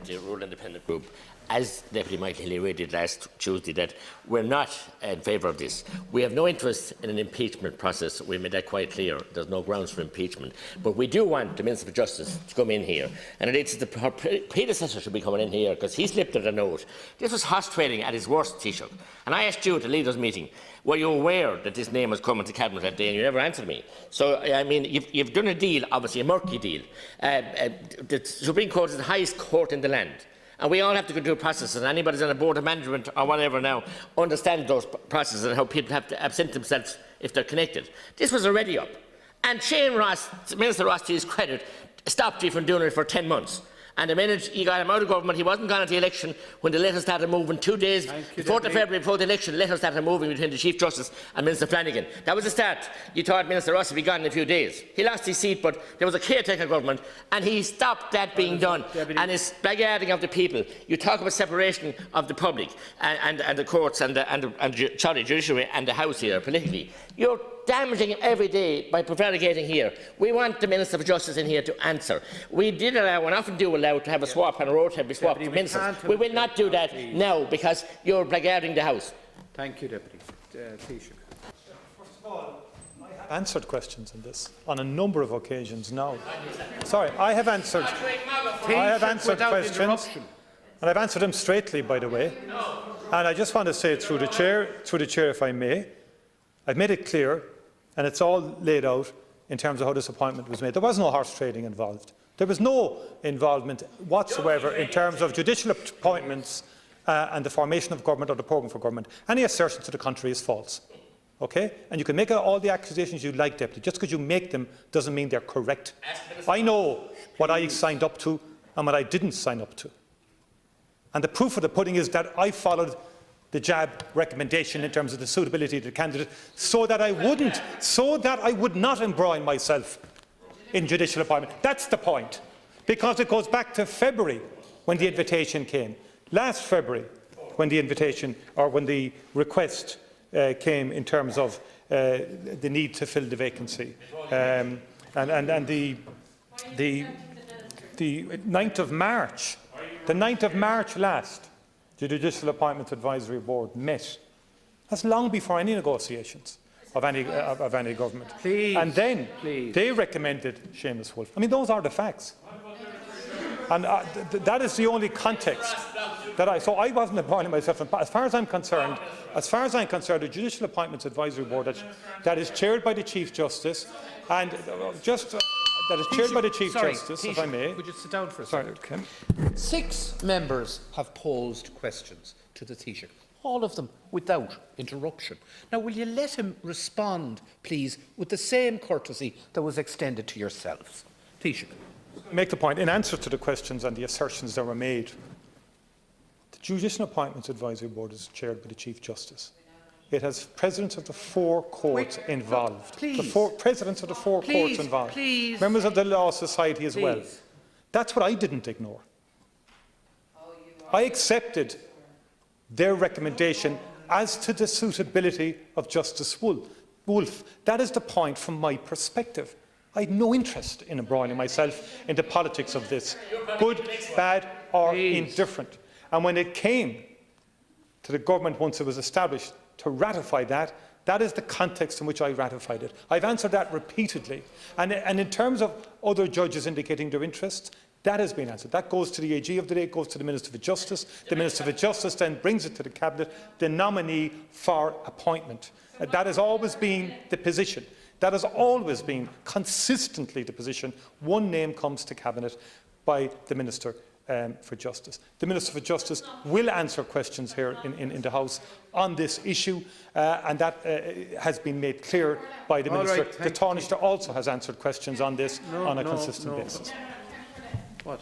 the Rural Independent Group, as Deputy Michael Hilary did last Tuesday, that we're not in favour of this. We have no interest in an impeachment process. We made that quite clear. There's no grounds for impeachment. But we do want the Minister for Justice to come in here. And it's her predecessor should be coming in here, because he slipped at a note. This was horse trading at its worst, Taoiseach. And I asked you at the leaders' meeting, were you aware that this name was coming to Cabinet that day? And you never answered me. So, I mean, you've done a deal, obviously a murky deal. The Supreme Court is the highest court in the land. And we all have to go through processes, and anybody who's on a board of management or whatever now understands those processes and how people have to absent themselves if they're connected. This was already up. And Shane Ross, Minister Ross, to his credit, stopped you from doing it for 10 months. And the minute you got him out of government, he wasn't gone at the election when the letters started moving 2 days before the February, before the election, the letters started moving between the Chief Justice and Minister Flanagan. That was the start. You thought Minister Ross would be gone in a few days. He lost his seat, but there was a caretaker government, and he stopped that being done. And it's blackguarding of the people. You talk about separation of the public and the courts and the judiciary and the House here politically. You're damaging him every day by prevaricating here. We want the Minister for Justice in here to answer. We did allow, and often do allow, to have a swap on a road, to be swapped to ministers. We will not do that now, because you're blackguarding the House. Thank you, Deputy. Taoiseach. First of all, I have answered questions on this on a number of occasions now. Sorry, I have answered questions, and I've answered them straightly, by the way. And I just want to say through the chair, if I may, I've made it clear, and it's all laid out in terms of how this appointment was made. There was no horse trading involved. There was no involvement whatsoever in terms of judicial appointments and the formation of government or the programme for government. Any assertion to the contrary is false. Okay? And you can make all the accusations you like, Deputy. Just because you make them doesn't mean they're correct. I know what I signed up to and what I didn't sign up to. And the proof of the pudding is that I followed the JAB recommendation in terms of the suitability of the candidate, so that I would not embroil myself in judicial appointment. That's the point, because it goes back to February when the invitation came. Last February, when the invitation or when the request came in terms of the need to fill the vacancy, and the 9th of March, last. The Judicial Appointments Advisory Board met. That's long before any negotiations of any government. Please, and then they recommended Seamus Wolfe. I mean, those are the facts. And that is the only context that I... So I wasn't appointing myself. As far as I'm concerned, the Judicial Appointments Advisory Board that is chaired by the Chief Justice, and Justice, if I may. Would you sit down for a second? Sorry, okay. 6 members have posed questions to the Taoiseach, all of them without interruption. Now, will you let him respond, please, with the same courtesy that was extended to yourselves? Taoiseach. Make the point, in answer to the questions and the assertions that were made, the Judicial Appointments Advisory Board is chaired by the Chief Justice. It has presidents of the 4 courts involved. Presidents of the 4 courts involved. Members of the Law Society as well. That's what I didn't ignore. I accepted their recommendation as to the suitability of Justice Wolfe. That is the point from my perspective. I had no interest in embroiling myself in the politics of this, good, bad or indifferent. And when it came to the government once it was established to ratify that, that is the context in which I ratified it. I've answered that repeatedly. And in terms of other judges indicating their interest, that has been answered. That goes to the AG of the day, it goes to the Minister for Justice. The Minister for Justice then brings it to the Cabinet, the nominee for appointment. That has always been the position. That has always been consistently the position. One name comes to Cabinet by the Minister for Justice. The Minister for Justice will answer questions here in the House on this issue, and that has been made clear by the Minister. The Taoiseach also has answered questions on this on a consistent basis. What?